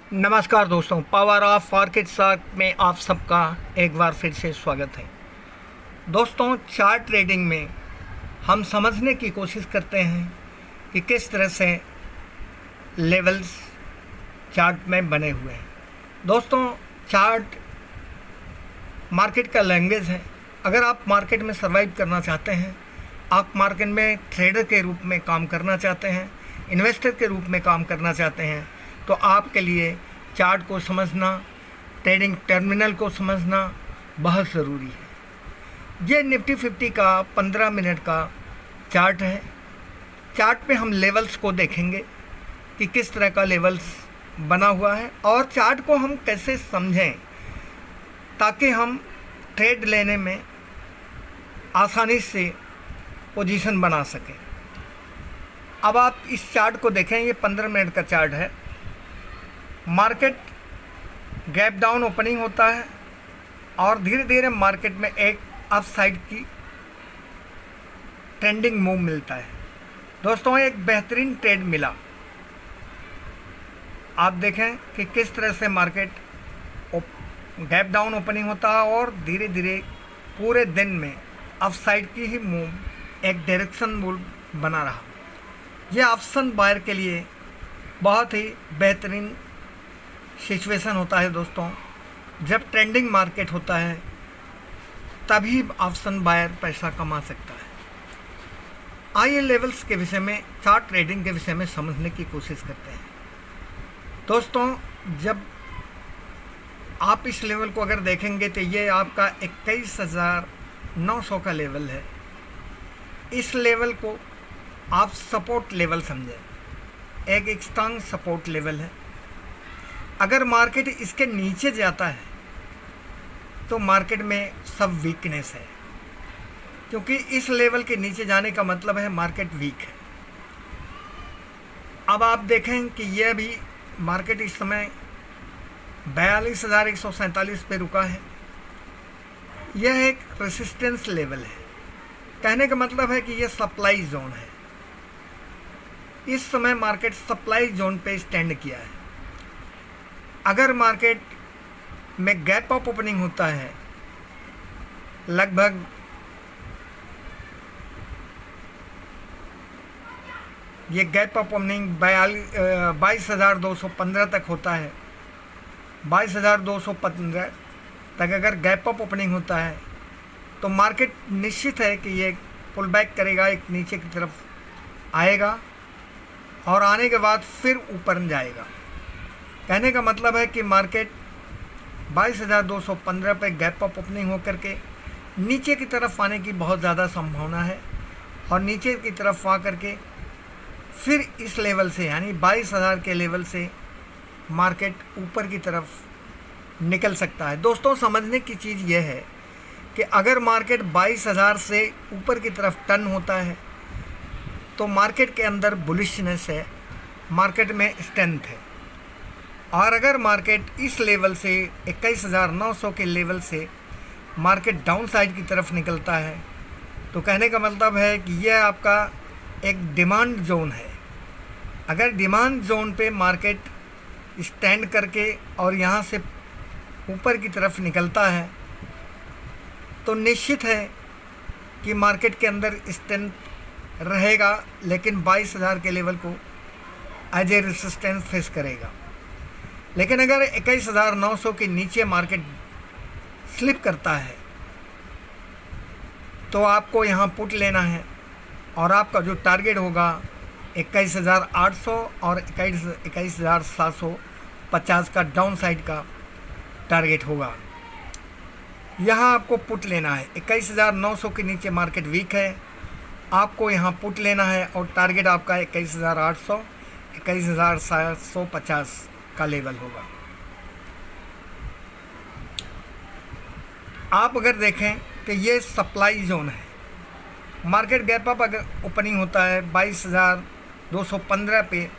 नमस्कार दोस्तों, power of market shark में आप सबका एक बार फिर से स्वागत है। दोस्तों, चार्ट ट्रेडिंग में हम समझने की कोशिश करते हैं कि किस तरह से लेवल्स चार्ट में बने हुए हैं। दोस्तों, चार्ट मार्केट का लैंग्वेज है। अगर आप मार्केट में सर्वाइव करना चाहते हैं, आप मार्केट में ट्रेडर के रूप में काम करना चाहते हैं, इन्वेस्टर के रूप में काम करना चाहते हैं, तो आपके लिए चार्ट को समझना, ट्रेडिंग टर्मिनल को समझना बहुत ज़रूरी है। ये निफ्टी 50 का 15 मिनट का चार्ट है। चार्ट पे हम लेवल्स को देखेंगे कि किस तरह का लेवल्स बना हुआ है और चार्ट को हम कैसे समझें ताकि हम ट्रेड लेने में आसानी से पोजीशन बना सकें। अब आप इस चार्ट को देखें, ये 15 मिनट का चार्ट है। मार्केट गैप डाउन ओपनिंग होता है और धीरे धीरे मार्केट में एक अप साइड की ट्रेंडिंग मूव मिलता है। दोस्तों, एक बेहतरीन ट्रेड मिला। आप देखें कि किस तरह से मार्केट गैप डाउन ओपनिंग होता है और धीरे धीरे पूरे दिन में अप साइड की ही मूव एक डायरेक्शन मूव बना रहा। यह ऑप्शन बायर के लिए बहुत ही बेहतरीन सिचुएशन होता है। दोस्तों, जब ट्रेंडिंग मार्केट होता है तभी ऑप्शन बायर पैसा कमा सकता है। आइए लेवल्स के विषय में, चार्ट ट्रेडिंग के विषय में समझने की कोशिश करते हैं। दोस्तों, जब आप इस लेवल को अगर देखेंगे तो ये आपका 21,900 का लेवल है। इस लेवल को आप सपोर्ट लेवल समझें, एक स्ट्रांग सपोर्ट लेवल है। अगर मार्केट इसके नीचे जाता है तो मार्केट में सब वीकनेस है, क्योंकि इस लेवल के नीचे जाने का मतलब है मार्केट वीक है। अब आप देखें कि यह भी मार्केट इस समय 42,147 पे रुका है। यह एक रेसिस्टेंस लेवल है। कहने का मतलब है कि यह सप्लाई जोन है। इस समय मार्केट सप्लाई जोन पे स्टैंड किया है। अगर मार्केट में गैप अप ओपनिंग होता है, लगभग ये गैप अप ओपनिंग 22,215 तक होता है। 22,215 तक अगर गैप अप ओपनिंग होता है तो मार्केट निश्चित है कि ये पुल बैक करेगा, एक नीचे की तरफ आएगा और आने के बाद फिर ऊपर जाएगा। कहने का मतलब है कि मार्केट 22,215 पे गैप अप ओपनिंग होकर के नीचे की तरफ आने की बहुत ज़्यादा संभावना है और नीचे की तरफ आ करके फिर इस लेवल से यानी 22,000 के लेवल से मार्केट ऊपर की तरफ निकल सकता है। दोस्तों, समझने की चीज़ यह है कि अगर मार्केट 22,000 से ऊपर की तरफ टर्न होता है तो मार्केट के अंदर बुलिशनेस है, मार्केट में स्ट्रेंथ है। और अगर मार्केट इस लेवल से 21,900 के लेवल से मार्केट डाउन साइड की तरफ निकलता है तो कहने का मतलब है कि यह आपका एक डिमांड जोन है। अगर डिमांड जोन पे मार्केट स्टैंड करके और यहाँ से ऊपर की तरफ निकलता है तो निश्चित है कि मार्केट के अंदर स्ट्रेंथ रहेगा, लेकिन 22,000 के लेवल को एज ए रेसिस्टेंस फेस करेगा। लेकिन अगर 21,900 के नीचे मार्केट स्लिप करता है तो आपको यहाँ पुट लेना है और आपका जो टारगेट होगा 21,800 और 21,750 का डाउन साइड का टारगेट होगा। यहाँ आपको पुट लेना है। 21,900 के नीचे मार्केट वीक है, आपको यहाँ पुट लेना है और टारगेट आपका 21,800 21,750 का लेवल होगा। आप अगर देखें तो ये सप्लाई जोन है। मार्केट गैप अप अगर ओपनिंग होता है 22,215 पे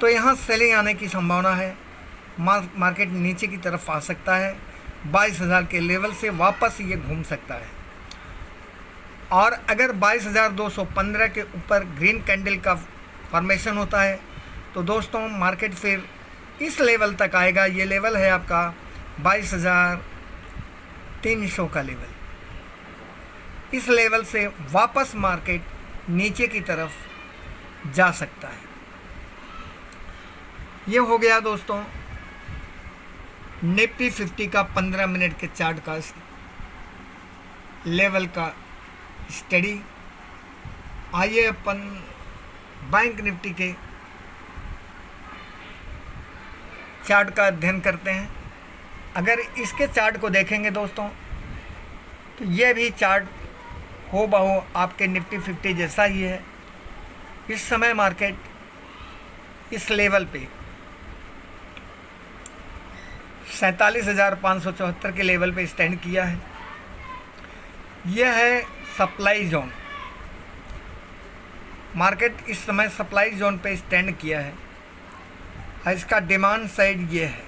तो यहाँ सेलिंग आने की संभावना है। मार्केट नीचे की तरफ आ सकता है, 22,000 के लेवल से वापस ये घूम सकता है। और अगर 22,215 के ऊपर ग्रीन कैंडल का फॉर्मेशन होता है तो दोस्तों मार्केट फिर इस लेवल तक आएगा। ये लेवल है आपका 22,300 का लेवल। इस लेवल से वापस मार्केट नीचे की तरफ जा सकता है। ये हो गया दोस्तों निफ्टी 50 का 15 मिनट के चार्ट का लेवल का स्टडी। आइए अपन बैंक निफ्टी के चार्ट का अध्ययन करते हैं। अगर इसके चार्ट को देखेंगे दोस्तों तो ये भी चार्ट हो बहू आपके निफ्टी 50 जैसा ही है। इस समय मार्केट इस लेवल पे 47,574 के लेवल पे स्टैंड किया है। यह है सप्लाई जोन। मार्केट इस समय सप्लाई जोन पे स्टैंड किया है और इसका डिमांड साइड ये है,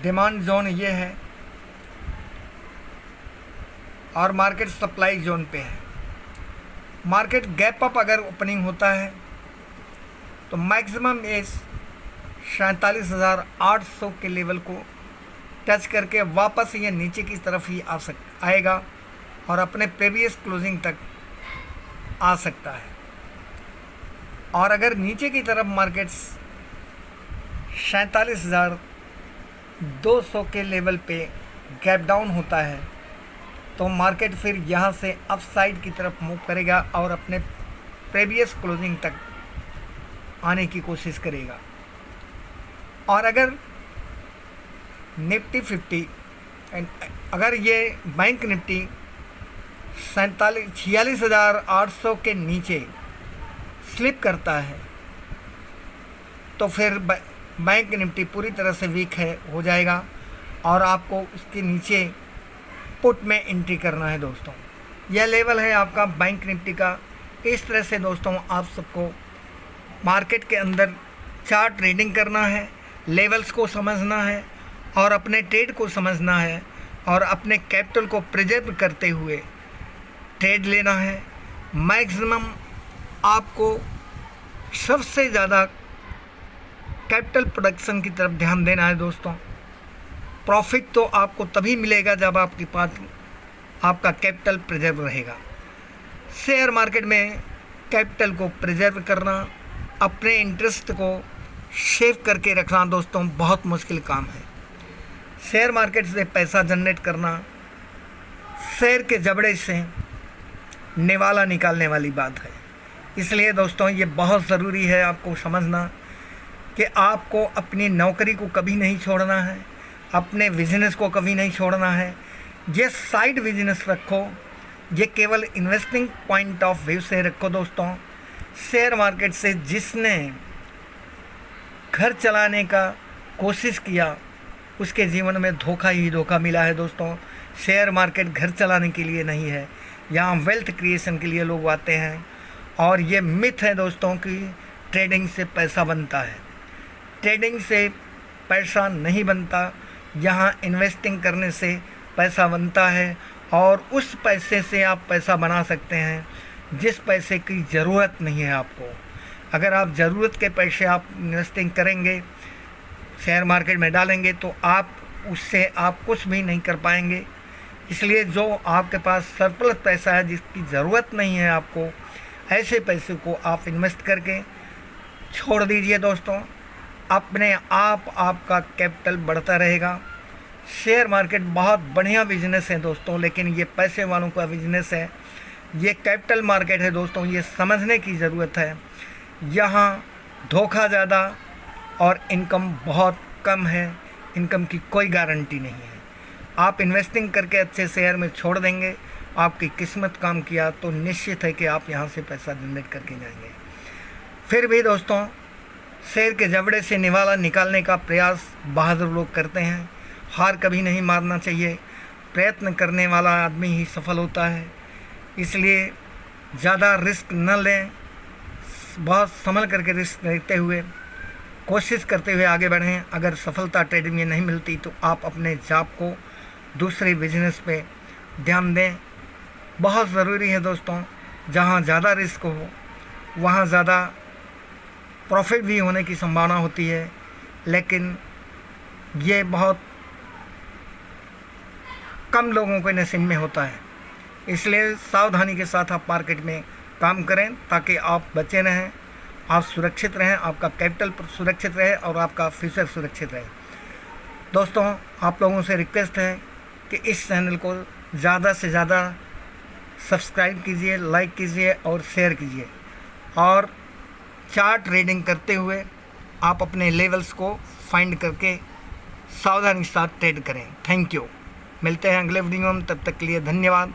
डिमांड जोन ये है और मार्केट सप्लाई जोन पे है। मार्केट गैप अप अगर ओपनिंग होता है तो मैक्सिमम ये 47,800 के लेवल को टच करके वापस ये नीचे की तरफ ही आएगा और अपने प्रीवियस क्लोजिंग तक आ सकता है। और अगर नीचे की तरफ मार्केट 47,200 के लेवल पे गैप डाउन होता है तो मार्केट फिर यहाँ से अप साइड की तरफ मूव करेगा और अपने प्रीवियस क्लोजिंग तक आने की कोशिश करेगा। और अगर निफ्टी 50 अगर ये बैंक निफ्टी 46,800 के नीचे स्लिप करता है तो फिर बैंक निफ्टी पूरी तरह से वीक हो जाएगा और आपको इसके नीचे पुट में एंट्री करना है दोस्तों। यह लेवल है आपका बैंक निफ्टी का। इस तरह से दोस्तों आप सबको मार्केट के अंदर चार्ट ट्रेडिंग करना है, लेवल्स को समझना है और अपने ट्रेड को समझना है और अपने कैपिटल को प्रिजर्व करते हुए ट्रेड लेना है। मैक्सिमम आपको सबसे ज़्यादा कैपिटल प्रोडक्शन की तरफ ध्यान देना है दोस्तों। प्रॉफिट तो आपको तभी मिलेगा जब आपके पास आपका कैपिटल प्रिजर्व रहेगा। शेयर मार्केट में कैपिटल को प्रिजर्व करना, अपने इंटरेस्ट को सेव करके रखना दोस्तों बहुत मुश्किल काम है। शेयर मार्केट से पैसा जनरेट करना शेर के जबड़े से निवाला निकालने वाली बात है। इसलिए दोस्तों ये बहुत ज़रूरी है आपको समझना कि आपको अपनी नौकरी को कभी नहीं छोड़ना है, अपने बिजनेस को कभी नहीं छोड़ना है। ये साइड बिजनेस रखो, ये केवल इन्वेस्टिंग पॉइंट ऑफ व्यू से रखो दोस्तों। शेयर मार्केट से जिसने घर चलाने का कोशिश किया उसके जीवन में धोखा ही धोखा मिला है दोस्तों। शेयर मार्केट घर चलाने के लिए नहीं है, यहाँ वेल्थ क्रिएशन के लिए लोग आते हैं। और ये मिथ है दोस्तों कि ट्रेडिंग से पैसा बनता है। ट्रेडिंग से पैसा नहीं बनता, यहाँ इन्वेस्टिंग करने से पैसा बनता है और उस पैसे से आप पैसा बना सकते हैं जिस पैसे की ज़रूरत नहीं है आपको। अगर आप ज़रूरत के पैसे आप इन्वेस्टिंग करेंगे, शेयर मार्केट में डालेंगे तो आप उससे आप कुछ भी नहीं कर पाएंगे। इसलिए जो आपके पास सरप्लस पैसा है जिसकी ज़रूरत नहीं है आपको, ऐसे पैसे को आप इन्वेस्ट करके छोड़ दीजिए दोस्तों। अपने आप आपका कैपिटल बढ़ता रहेगा। शेयर मार्केट बहुत बढ़िया बिजनेस है दोस्तों, लेकिन ये पैसे वालों का बिजनेस है। ये कैपिटल मार्केट है दोस्तों, ये समझने की ज़रूरत है। यहाँ धोखा ज़्यादा और इनकम बहुत कम है, इनकम की कोई गारंटी नहीं है। आप इन्वेस्टिंग करके अच्छे शेयर में छोड़ देंगे, आपकी किस्मत काम किया तो निश्चित है कि आप यहाँ से पैसा जनरेट करके जाएंगे। फिर भी दोस्तों शेर के जबड़े से निवाला निकालने का प्रयास बहादुर लोग करते हैं। हार कभी नहीं मारना चाहिए, प्रयत्न करने वाला आदमी ही सफल होता है। इसलिए ज़्यादा रिस्क न लें, बहुत संभल करके रिस्क लेते हुए कोशिश करते हुए आगे बढ़ें। अगर सफलता ट्रेडिंग में नहीं मिलती तो आप अपने जॉब को दूसरे बिजनेस पे ध्यान दें। बहुत ज़रूरी है दोस्तों, जहाँ ज़्यादा रिस्क हो वहाँ ज़्यादा प्रॉफिट भी होने की संभावना होती है, लेकिन ये बहुत कम लोगों के नसीब में होता है। इसलिए सावधानी के साथ आप मार्केट में काम करें ताकि आप बचे रहें, आप सुरक्षित रहें, आपका कैपिटल सुरक्षित रहे और आपका फ्यूचर सुरक्षित रहे। दोस्तों, आप लोगों से रिक्वेस्ट है कि इस चैनल को ज़्यादा से ज़्यादा सब्सक्राइब कीजिए, लाइक कीजिए और शेयर कीजिए, और चार्ट ट्रेडिंग करते हुए आप अपने लेवल्स को फाइंड करके सावधानी के साथ ट्रेड करें। Thank you. मिलते हैं अगले वीडियो में, तब तक के लिए धन्यवाद।